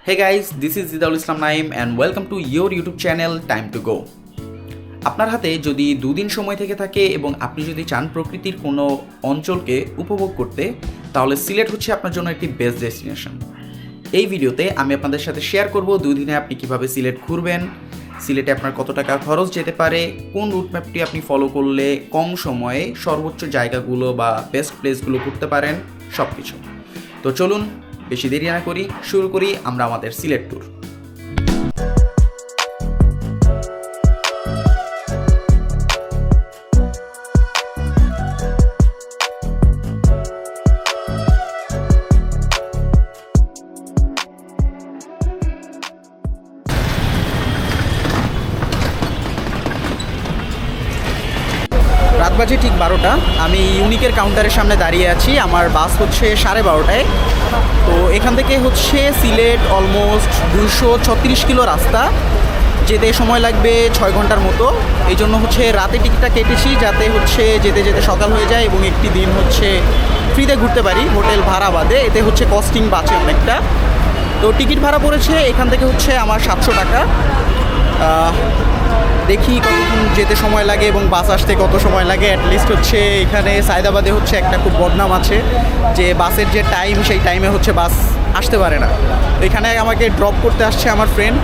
Hey guys, this is Zidaul Islam Naim and welcome to your YouTube channel Time to Go. আপনার হাতে যদি দুদিন সময় থেকে থাকে এবং আপনি যদি চান প্রকৃতির কোনো অঞ্চলকে উপভোগ করতে, তাহলে সিলেট হচ্ছে আপনার জন্য একটি বেস্ট ডেস্টিনেশন। এই ভিডিওতে আমি আপনাদের সাথে শেয়ার করব দুদিনে আপনি কিভাবে সিলেট ঘুরবেন, সিলেটে আপনার কত টাকা খরচ যেতে পারে, কোন রুট ম্যাপটি আপনি ফলো করলে কম সময়ে সর্বোচ্চ জায়গাগুলো বা বেস্ট প্লেসগুলো ঘুরতে পারেন, সব কিছু। তো চলুন বেশি দেরি না করি, শুরু করি আমরা আমাদের সিলেট ট্যুর। রাত বাজে ঠিক 12টা। আমি ইউনিকের কাউন্টারের সামনে দাঁড়িয়ে আছি। আমার বাস হচ্ছে 12:30টায়। তো এখান থেকে হচ্ছে সিলেট অলমোস্ট 236 কিলো রাস্তা, যেতে সময় লাগবে 6 ঘন্টার মতো। এই জন্য হচ্ছে রাতে টিকিটটা কেটেছি, যাতে হচ্ছে যেতে যেতে সকাল হয়ে যায় এবং একটি দিন হচ্ছে ফ্রিতে ঘুরতে পারি হোটেল ভাড়া বাদে। এতে হচ্ছে কস্টিং বাঁচে অনেকটা। তো টিকিট ভাড়া পড়েছে এখান থেকে হচ্ছে আমার 700 টাকা। দেখি কতক্ষণ যেতে সময় লাগে এবং বাস আসতে কত সময় লাগে। অ্যাটলিস্ট হচ্ছে এখানে সায়দাবাদে হচ্ছে একটা খুব বদনাম আছে যে বাসের যে টাইম, সেই টাইমে হচ্ছে বাস আসতে পারে না। তো এখানে আমাকে ড্রপ করতে আসছে আমার ফ্রেন্ড।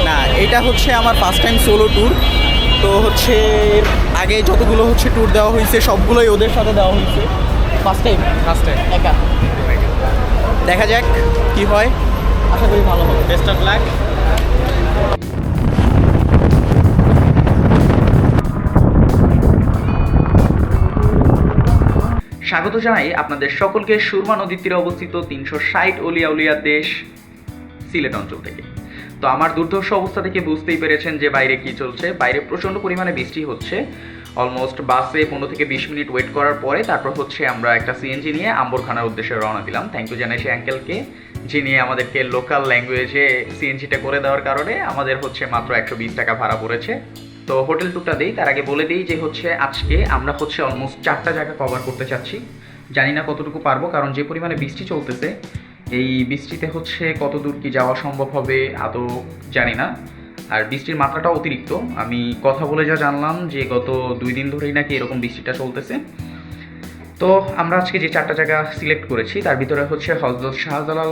না, এটা হচ্ছে আমার ফার্স্ট টাইম সোলো ট্যুর। তো হচ্ছে আগে যতগুলো হচ্ছে ট্যুর দেওয়া হয়েছে সবগুলোই ওদের সাথে দেওয়া হয়েছে। ফার্স্ট টাইম একা। দেখা যাক কি হয়, আশা করি ভালো হবে। Best of luck. স্বাগত জানাই আপনাদের সকলকে সুরমা নদীর তীরে অবস্থিত 360 অলিয়া উলিয়া দেশ সিলেট অঞ্চল থেকে। তো আমার দুর্ধর্ষ অবস্থা থেকে বুঝতেই পেরেছেন যে বাইরে কি চলছে। বাইরে প্রচণ্ড পরিমাণে বৃষ্টি হচ্ছে। অলমোস্ট বাসে 15 থেকে 20 মিনিট ওয়েট করার পরে তারপর হচ্ছে আমরা একটা সিএনজি নিয়ে আম্বরখানার উদ্দেশ্যে রওনা দিলাম। থ্যাংক ইউ জানাই সেই আঙ্কেলকে, যিনি আমাদেরকে লোকাল ল্যাঙ্গুয়েজে সিএনজিটা করে দেওয়ার কারণে আমাদের হচ্ছে মাত্র 120 টাকা ভাড়া পড়েছে। তো হোটেল টুকটা দিই, তার আগে বলে দিই যে হচ্ছে আজকে আমরা হচ্ছে অলমোস্ট 4টা জায়গা কভার করতে চাচ্ছি। জানি না কতটুকু পারবো, কারণ যে পরিমাণে বৃষ্টি চলতেছে, এই বৃষ্টিতে হচ্ছে কত দূর কি যাওয়া সম্ভব হবে আদৌ জানি না। আর বৃষ্টির মাত্রাটা অতিরিক্ত। আমি কথা বলে যা জানলাম যে গত 2 দিন ধরেই নাকি এরকম বৃষ্টিটা চলতেছে। তো আমরা আজকে যে 4টা জায়গা সিলেক্ট করেছি তার ভিতরে হচ্ছে হযরত শাহজালাল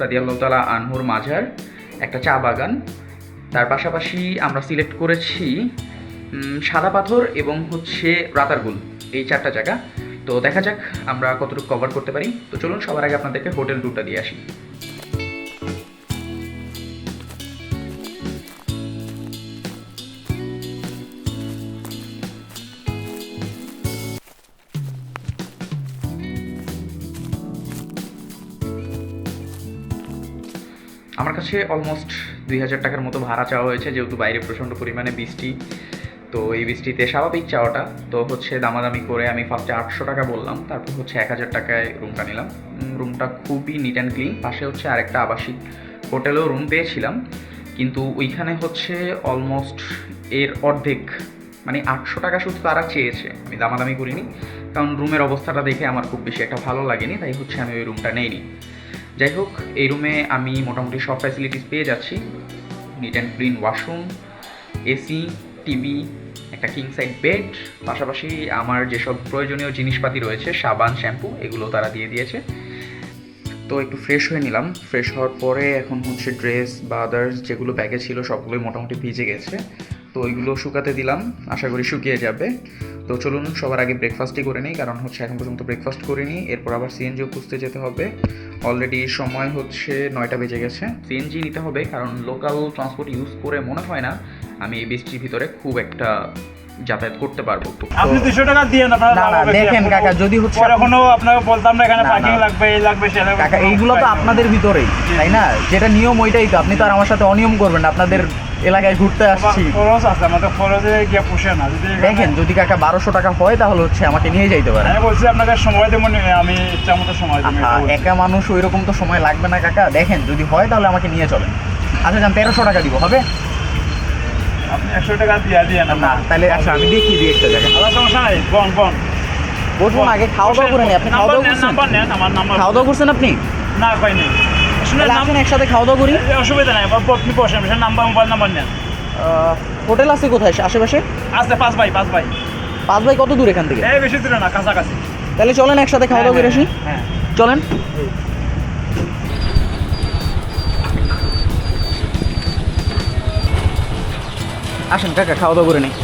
রাদিয়াল্লাহু তাআলা আনহুর মাজার, একটা চা বাগান, তার পাশাপাশি আমরা সিলেক্ট করেছি সাদা পাথর এবং হচ্ছে রাতারগুল, এই 4টা জায়গা। তো দেখা যাক আমরা কতটুকু কভার করতে পারি। তো চলুন সবার আগে আপনাদেরকে হোটেল ট্যুরটা দিয়ে আসি। আমার কাছে অলমোস্ট 2000 টাকার মতো ভাড়া চাওয়া হয়েছে, যেহেতু বাইরে প্রচণ্ড পরিমাণে বৃষ্টি। তো এই বৃষ্টিতে স্বাভাবিক চাওয়াটা, তো হচ্ছে দামাদামি করে আমি ফার্স্টে 800 টাকা বললাম, তারপর হচ্ছে 1000 টাকায় রুমটা নিলাম। রুমটা খুবই নিট অ্যান্ড ক্লিন। পাশে হচ্ছে আরেকটা আবাসিক হোটেলেও রুম পেয়েছিলাম, কিন্তু ওইখানে হচ্ছে অলমোস্ট এর অর্ধেক, মানে 800 টাকা শুধু তারা চেয়েছে। আমি দামাদামি করিনি, কারণ রুমের অবস্থাটা দেখে আমার খুব বেশি একটা ভালো লাগেনি, তাই হচ্ছে আমি ওই রুমটা নেইনি। যাই হোক, এই রুমে আমি মোটামুটি সব ফ্যাসিলিটিস পেয়ে যাচ্ছি। Neat and clean washroom, AC, TV, একটা কিং সাইড বেড, পাশাপাশি আমার যেসব প্রয়োজনীয় জিনিসপাতি রয়েছে, সাবান, শ্যাম্পু, এগুলো তারা দিয়ে দিয়েছে। তো একটু ফ্রেশ হয়ে নিলাম। ফ্রেশ হওয়ার পরে এখন হচ্ছে ড্রেস বা আদার্স যেগুলো ব্যাগে ছিল সবগুলোই মোটামুটি ভিজে গেছে। তো ওইগুলো শুকাতে দিলাম, আশা করি শুকিয়ে যাবে। তো চলুন সবার আগে ব্রেকফাস্টই করে নিই, কারণ হচ্ছে এখন পর্যন্ত ব্রেকফাস্ট করিনি। এরপর আবার সিএনজিও খুঁজতে যেতে হবে। অলরেডি সময় হচ্ছে 9টা বেজে গেছে। সিএনজি নিতে হবে, কারণ লোকাল ট্রান্সপোর্ট ইউজ করে মনে হয় না আমি এই বৃষ্টির ভিতরে খুব একটা যাতায়াত করতে পারবো। আপনি 200 টাকা দিয়ে না দেখেন কাকা, যদি হচ্ছে এখনো আপনাকে বলতাম না এখানে পার্কিং লাগবে, এই লাগবে, সে লাগবে। কাকা, এইগুলো তো আপনাদের ভিতরেই, তাই না? যেটা নিয়ম ওইটাই তো। আপনি তো আর আমার সাথে অনিয়ম করবেন না। আপনাদের এলাকায় ঘুরতে আসছি, খরচ আছে, আমাদের খরচে গিয়ে পোষে না। যদি দেখেন যদি কাকা 1200 টাকা হয় তাহলে হচ্ছে আমাকে নিয়ে যাইতে পারেন। আমি বলছি আপনাকে সময় দেবো, আমি ইচ্ছা মতো সময় দেবো। একা মানুষ ওই রকম তো সময় লাগবে না কাকা। দেখেন যদি হয় তাহলে আমাকে নিয়ে চলেন। আচ্ছা যান, 1300 টাকা দিব, হবে? আপনি 100 টাকা দিয়ে না? না, তাহলে আচ্ছা আমি দেখিয়ে দিই একটা জায়গা। সমস্যা নাই, বন বসবো না, আগে খাওয়া দাওয়া করে নি। আপনি খাওয়া দাওয়া করছেন? নাম্বার নেন, আমার নাম্বার। খাওয়া দাওয়া করছেন আপনি? না পাইনি। শুনে তাহলে আসেন একসাথে খাওয়া দাওয়া করি। অসুবিধা নাই, আপনি বসেন, নাম্বার, মোবাইল নাম্বার নেন। হোটেল আছে কোথায় আশেপাশে? আচ্ছা, 5 ভাই। 5 ভাই কত দূর এখান থেকে? এই বেশি দূরে না, কাছাকাছি। তাহলে চলেন একসাথে খাওয়া দাওয়া করে আসি। হ্যাঁ, চলেন। আসেন কাকা, খাওয়া দাওয়া করে নিই।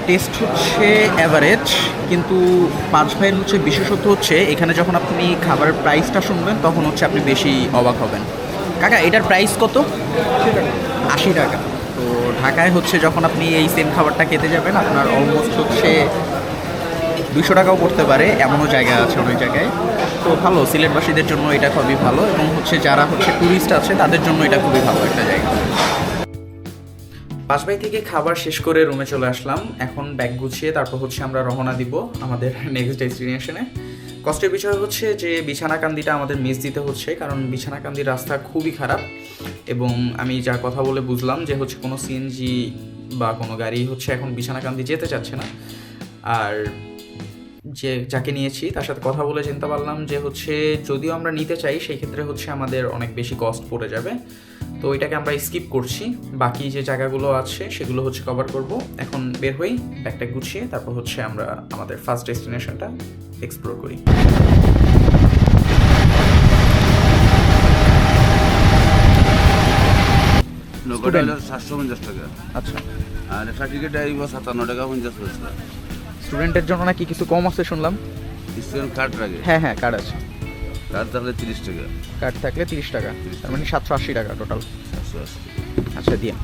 টেস্ট হচ্ছে অ্যাভারেজ, কিন্তু 5 ভাইয়ের হচ্ছে বিশেষত্ব হচ্ছে এখানে যখন আপনি খাবারের প্রাইসটা শুনবেন তখন হচ্ছে আপনি বেশি অবাক হবেন। কাকা এটার প্রাইস কত? 80 টাকা। তো ঢাকায় হচ্ছে যখন আপনি এই সেম খাবারটা খেতে যাবেন আপনার অলমোস্ট হচ্ছে 200 টাকাও পড়তে পারে, এমনও জায়গা আছে অনেক জায়গায়। তো ভালো, সিলেটবাসীদের জন্য এটা খুবই ভালো, এবং হচ্ছে যারা হচ্ছে ট্যুরিস্ট আছে তাদের জন্য এটা খুবই ভালো একটা জায়গা। 5 ভাই থেকে খাবার শেষ করে রুমে চলে আসলাম। এখন ব্যাগ গুছিয়ে তারপর হচ্ছে আমরা রওনা দিব আমাদের নেক্সট ডেস্টিনেশনে। কষ্টের বিষয় হচ্ছে যে বিছানাকান্দিটা আমাদের মিস দিতে হচ্ছে, কারণ বিছানাকান্দির রাস্তা খুবই খারাপ, এবং আমি যা কথা বলে বুঝলাম যে হচ্ছে কোনো সিএনজি বা কোনো গাড়ি হচ্ছে এখন বিছানাকান্দি যেতে চাচ্ছে না। আর যাকে নিয়েছি তার সাথে কথা বলে চিন্তা পারলাম যে হচ্ছে যদিও আমরা নিতে চাই সেই ক্ষেত্রে হচ্ছে আমাদের অনেক বেশি কস্ট পড়ে যাবে, তো এটাকে আমরা স্কিপ করছি। বাকি যে জায়গাগুলো আছে সেগুলো হচ্ছে কভার করব। এখন বের হই, ব্যাগটা গুছিয়ে তারপর হচ্ছে আমরা আমাদের ফার্স্ট ডেস্টিনেশনটা এক্সপ্লোর করি। নৌকাটা হলো 750 টাকা, আচ্ছা, আর সার্টিফিকেট আইব 57 টাকা 50 পয়সা। স্টুডেন্টের জন্য নাকি কিছু কম আছে শুনলাম? স্টুডেন্ট কার্ড লাগে, হ্যাঁ হ্যাঁ, কার্ড আছে। কার্ড থাকলে 30 টাকা, কার্ড থাকলে 30 টাকা, তার মানে 780 টাকা টোটাল। 780। আচ্ছা দিয়ে।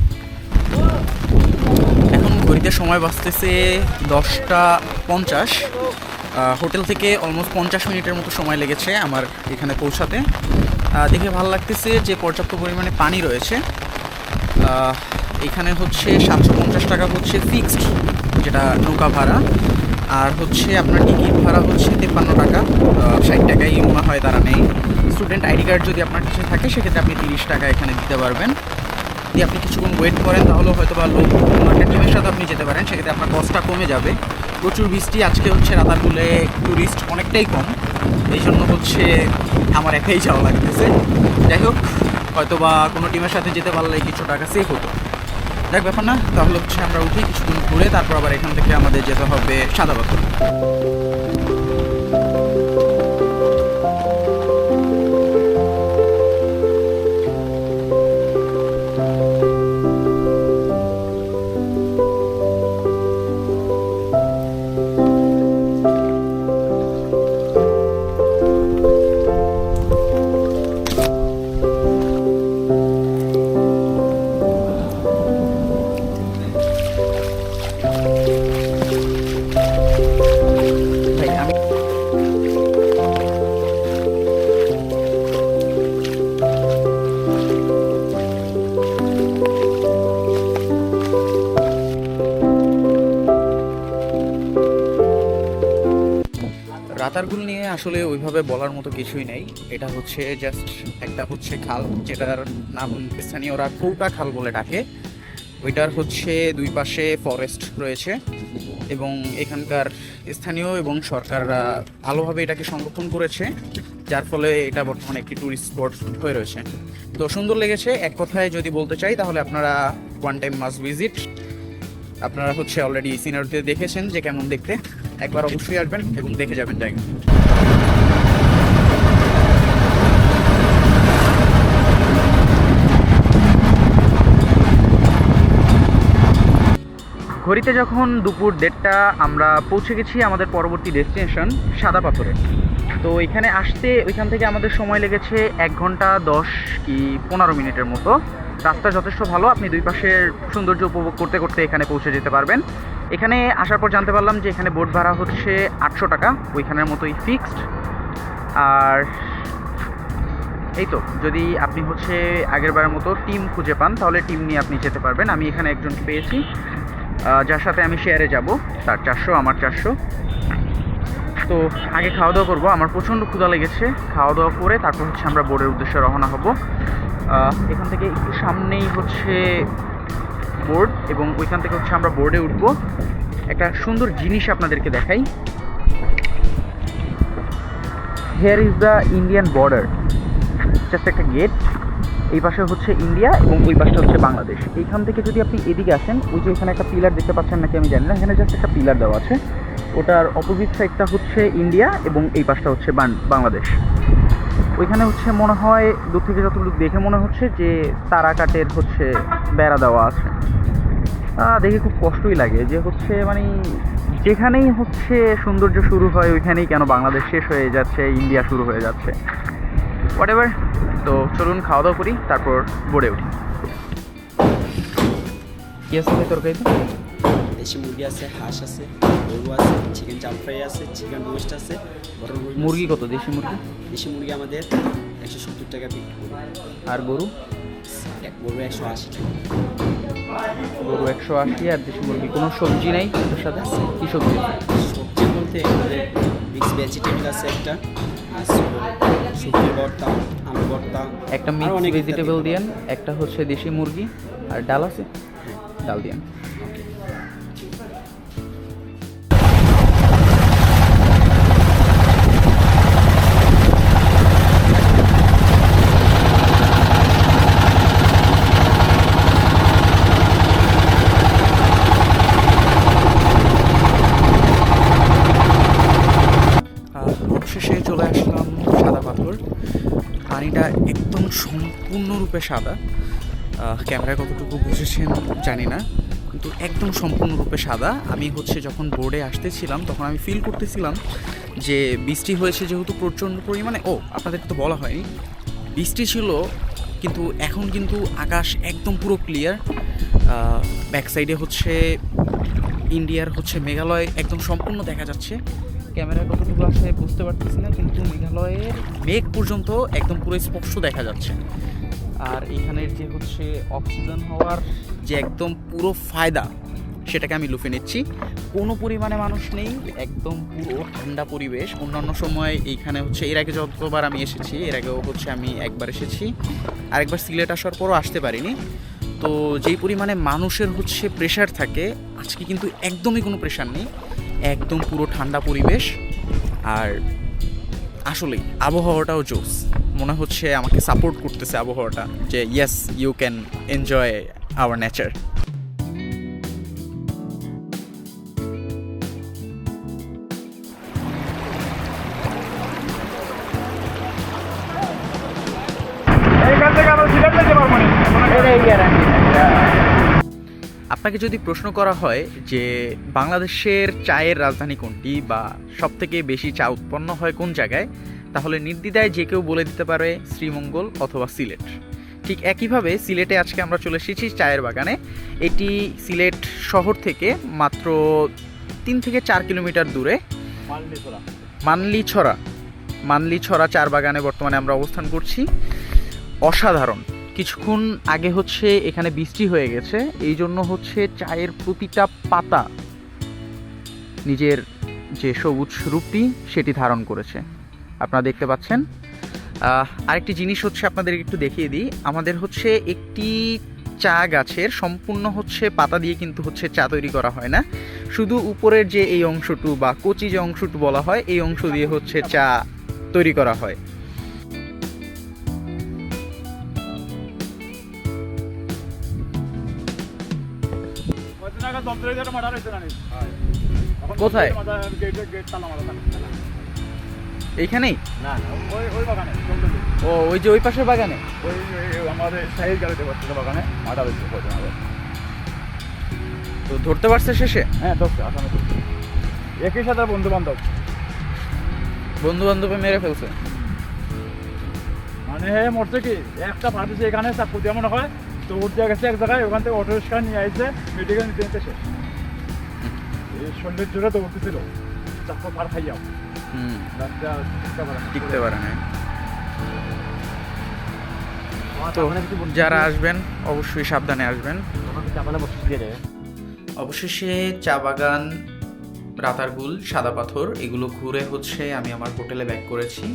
এখন ঘড়িতে সময় বাজতেছে 10টা 50। হোটেল থেকে অলমোস্ট 50 মিনিটের মতো সময় লেগেছে আমার এখানে পৌঁছাতে। দেখে ভালো লাগতেছে যে পর্যাপ্ত পরিমাণে পানি রয়েছে। এখানে হচ্ছে 750 টাকা হচ্ছে ফিক্সড, যেটা নৌকা ভাড়া, আর হচ্ছে আপনার টিকিট ভাড়া হচ্ছে 53 টাকা, 60 টাকাই মনে হয় তারা নেই। স্টুডেন্ট আইডি কার্ড যদি আপনার কাছে থাকে সেক্ষেত্রে আপনি 30 টাকা এখানে দিতে পারবেন। যদি আপনি কিছুক্ষণ ওয়েট করেন তাহলে হয়তো বা লোক কোনো একটা টিমের সাথে আপনি যেতে পারেন, সেক্ষেত্রে আপনার কস্টটা কমে যাবে। প্রচুর বৃষ্টি আজকে হচ্ছে, রাতারগুলে ট্যুরিস্ট অনেকটাই কম, এই জন্য হচ্ছে আমার একাই যাওয়া লাগতেছে। যাই হোক, হয়তো বা কোনো টিমের সাথে যেতে পারলে কিছু টাকা সেভ হতো। দেখ ব্যাপার না, তাহলে হচ্ছে আমরা উঠি, কিছুদিন ঘুরে তারপর আবার এখান থেকে আমাদের যেতে হবে সাদাপাথর। ভাই আমি রাতারগুল নিয়ে আসলে ওইভাবে বলার মতো কিছুই নেই। এটা হচ্ছে জাস্ট একটা হচ্ছে খাল, যেটার নাম স্থানীয়রা কৌটা খাল বলে ডাকে। ওইটার হচ্ছে দুই পাশে ফরেস্ট রয়েছে, এবং এখানকার স্থানীয় এবং সরকাররা ভালোভাবে এটাকে সংরক্ষণ করেছে, যার ফলে এটা বর্তমানে একটি ট্যুরিস্ট স্পট হয়ে রয়েছে। তো সুন্দর লেগেছে, এক কথায় যদি বলতে চাই তাহলে আপনারা ওয়ান টাইম মাস্ট ভিজিট। আপনারা হচ্ছে অলরেডি সিনারিতে দেখেছেন যে কেমন দেখতে, একবার অবশ্যই আসবেন এবং দেখে যাবেন জায়গা। ঘড়িতে যখন দুপুর 1:30 আমরা পৌঁছে গেছি আমাদের পরবর্তী ডেস্টিনেশন সাদাপাথরে। তো এখানে আসতে ওইখান থেকে আমাদের সময় লেগেছে 1 ঘন্টা 10 কি 15 মিনিটের মতো। রাস্তা যথেষ্ট ভালো, আপনি দুই পাশের সৌন্দর্য উপভোগ করতে করতে এখানে পৌঁছে যেতে পারবেন। এখানে আসার পর জানতে পারলাম যে এখানে বোট ভাড়া হচ্ছে 800 টাকা, ওইখানের মতোই ফিক্সড। আর এই তো, যদি আপনি হচ্ছে আগেরবারের মতো টিম খুঁজে পান তাহলে টিম নিয়ে আপনি যেতে পারবেন। আমি এখানে একজনকে পেয়েছি যার সাথে আমি শেয়ারে যাব, তার 400 আমার 400। তো আগে খাওয়া দাওয়া করবো, আমার প্রচণ্ড ক্ষুধা লেগেছে। খাওয়া দাওয়া করে তারপর হচ্ছে আমরা বোর্ডের উদ্দেশ্যে রওনা হব। এখান থেকে একটু সামনেই হচ্ছে বোর্ড, এবং ওইখান থেকে হচ্ছে আমরা বোর্ডে উঠবো। একটা সুন্দর জিনিস আপনাদেরকে দেখাই। Here is the Indian border, just একটা গেট। এই পাশে হচ্ছে ইন্ডিয়া এবং ওই পাশটা হচ্ছে বাংলাদেশ। এইখান থেকে যদি আপনি এদিকে আসেন, ওই যে এখানে একটা পিলার দেখতে পাচ্ছেন নাকি আমি জানি না, এখানে জাস্ট একটা পিলার দেওয়া আছে। ওটার অপোজিট সাইডটা হচ্ছে ইন্ডিয়া এবং এই পাশটা হচ্ছে বাংলাদেশ। ওইখানে হচ্ছে মনে হয় দূর থেকে যতটুকু দেখে মনে হচ্ছে যে তারাকাটের হচ্ছে বেড়া দেওয়া আছে। দেখে খুব কষ্টই লাগে যে হচ্ছে মানে যেখানেই হচ্ছে সৌন্দর্য শুরু হয় ওইখানেই কেন বাংলাদেশ শেষ হয়ে যাচ্ছে, ইন্ডিয়া শুরু হয়ে যাচ্ছে, হোয়াট এভার। তো চলুন খাওয়া দাওয়া করি, তারপর বোর্ডে উঠি। কি আছে ভাই তরকারিতে? দেশি মুরগি আছে, হাঁস আছে, গরু আছে, চিকেন চাল ফ্রাই আছে, চিকেন রোস্ট আছে, বটন রোস্ট। মুরগি কত দেশি মুরগি? দেশি মুরগি আমাদের 170 টাকা বিক্রি করি। আর গরু? গরু 180 টাকা। গরু 180 আর দেশি মুরগি। কোনো সবজি নাই ওর সাথে? কি সবজি? সবজি বলতে আমাদের মিক্স ভেজিটেবল আছে একটা, আর শুকনো ভর্তা, আলু ভর্তা, একটা আরো মিক্স অনেক ভেজিটেবল ইত্যাদি। দিয়েন, একটা হচ্ছে দেশি মুরগি, আর ডাল আছে? ডাল দিয়েন। অবশেষে চলে আসলাম সাদা পাথর। পানিটা একদম সম্পূর্ণরূপে সাদা। ক্যামেরায় কতটুকু বুঝেছেন জানি না, কিন্তু একদম সম্পূর্ণরূপে সাদা। আমি হচ্ছে যখন বোর্ডে আসতেছিলাম তখন আমি ফিল করতেছিলাম যে বৃষ্টি হয়েছে যেহেতু প্রচণ্ড পরিমাণে। আপনাদেরকে তো বলা হয়নি, বৃষ্টি ছিল, কিন্তু এখন কিন্তু আকাশ একদম পুরো ক্লিয়ার। ব্যাক সাইডে হচ্ছে ইন্ডিয়ার হচ্ছে মেঘালয় একদম সম্পূর্ণ দেখা যাচ্ছে। ক্যামেরায় কতটুকু আসে বুঝতে পারতেছি না, কিন্তু মেঘালয়ের মেঘ পর্যন্ত একদম পুরো স্পষ্ট দেখা যাচ্ছে। আর এখানের যে হচ্ছে অক্সিজেন হওয়ার যে একদম পুরো ফায়দা, সেটাকে আমি লুফে নিচ্ছি। কোনো পরিমাণে মানুষ নেই, একদম পুরো ঠান্ডা পরিবেশ। অন্যান্য সময় এইখানে হচ্ছে এর আগে যতবার আমি এসেছি, এর আগেও হচ্ছে আমি একবার এসেছি, আরেকবার সিলেট আসার পরও আসতে পারিনি। তো যেই পরিমাণে মানুষের হচ্ছে প্রেশার থাকে, আজকে কিন্তু একদমই কোনো প্রেশার নেই, একদম পুরো ঠান্ডা পরিবেশ। আর আসলেই আবহাওয়াটাও জোস, মনে হচ্ছে আমাকে সাপোর্ট করতেছে আবহাওয়াটা, যে yes you can enjoy our nature. এইখান থেকে আমরা সিলেট যেতে পারবো না। আপনাকে যদি প্রশ্ন করা হয় যে বাংলাদেশের চায়ের রাজধানী কোনটি বা সবথেকে বেশি চা উৎপন্ন হয় কোন জায়গায়, তাহলে নির্দ্বিধায় যে কেউ বলে দিতে পারে শ্রীমঙ্গল অথবা সিলেট। ঠিক একইভাবে সিলেটে আজকে আমরা চলে এসেছি চায়ের বাগানে। এটি সিলেট শহর থেকে মাত্র 3 থেকে 4 কিলোমিটার দূরে মানলিছড়া চার বাগানে বর্তমানে আমরা অবস্থান করছি। অসাধারণ। কিছুক্ষণ আগে হচ্ছে এখানে বৃষ্টি হয়ে গেছে, এই জন্য হচ্ছে চায়ের প্রতিটা পাতা নিজের যে সবুজ রূপটি সেটি ধারণ করেছে, আপনারা দেখতে পাচ্ছেন। আরেকটি জিনিস হচ্ছে আপনাদের একটু দেখিয়ে দিই, আমাদের হচ্ছে একটি চা গাছের সম্পূর্ণ হচ্ছে পাতা দিয়ে কিন্তু হচ্ছে চা তৈরি করা হয় না, শুধু উপরের যে এই অংশটু বা কচি যে অংশটু বলা হয়, এই অংশ দিয়ে হচ্ছে চা তৈরি করা হয়। কোথায়? এইখানেই? না ওই বাগানে। ও ওই যে ওই পাশের বাগানে? ওই আমাদের সাইজ গাড়িতে বসছে বাগানে মাথা দিচ্ছে প্রথমে। তো ধরতে পারছে শেষে? হ্যাঁ ধরছে, আসামে ধরছে। একই সাথে বন্ধু বান্ধবে মেরে ফেলছে। মানে মরছে কি, একটা ফাটিছে এখানে চাকু দিয়ে মনে হয়, তো উঠতে গেছে এক জায়গায়, ওখান থেকে অটো রিক্সা নিয়ে আসছে, মেডিকেল নিতে নিতে শেষ। এই শরীরের জোরে তো উঠতেছিল, চাকু পার খাইয়াও টিকতে পারে না। তো যারা আসবেন অবশ্যই সাবধানে আসবেন। অবশেষে চা বাগান রাতারগুল, সাদা পাথর এগুলো ঘুরে হচ্ছে আমি আমার হোটেলে ব্যাক করেছি।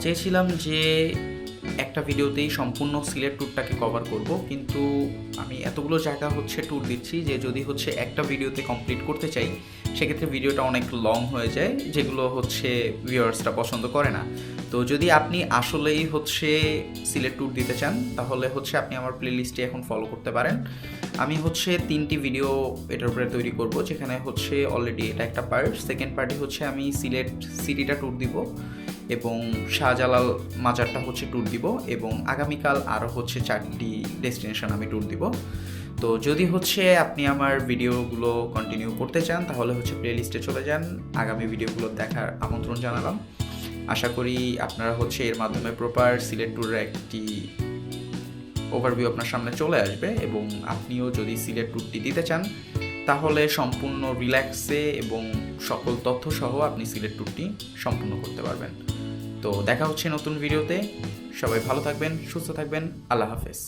চেয়েছিলাম যে একটা ভিডিওতেই সম্পূর্ণ সিলেট ট্যুরটাকে কভার করব, কিন্তু আমি এতগুলো জায়গা হচ্ছে ট্যুর দিচ্ছি যে যদি হচ্ছে একটা ভিডিওতে কমপ্লিট করতে চাই সেক্ষেত্রে ভিডিওটা অনেক লং হয়ে যায়, যেগুলো হচ্ছে ভিউয়ার্সরা পছন্দ করে না। তো যদি আপনি আসলেই হচ্ছে সিলেট ট্যুর দিতে চান তাহলে হচ্ছে আপনি আমার প্লেলিস্টে এখন ফলো করতে পারেন। আমি হচ্ছে 3টি ভিডিও এটার উপরে তৈরি করব, যেখানে হচ্ছে অলরেডি এটা একটা পার্ট। সেকেন্ড পার্টি হচ্ছে আমি সিলেট সিটিটা ট্যুর দিব এবং শাহজালাল মাজারটা হচ্ছে ট্যুর দিব, এবং আগামীকাল আরও হচ্ছে 4টি ডেস্টিনেশন আমি ট্যুর দিব। তো যদি হচ্ছে আপনি আমার ভিডিওগুলো কন্টিনিউ করতে চান তাহলে হচ্ছে প্লেলিস্টে চলে যান, আগামী ভিডিওগুলো দেখার আমন্ত্রণ জানালাম। আশা করি আপনারা হচ্ছে এর মাধ্যমে প্রপার সিলেট ট্যুরের একটি ওভারভিউ আপনার সামনে চলে আসবে, এবং আপনিও যদি সিলেট ট্যুরটি দিতে চান তাহলে সম্পূর্ণ রিল্যাক্সে এবং সকল তথ্য সহ আপনি সিলেট ট্যুরটি সম্পূর্ণ করতে পারবেন। তো দেখা হচ্ছে নতুন ভিডিওতে। সবাই ভালো থাকবেন, সুস্থ থাকবেন। আল্লাহ হাফেজ।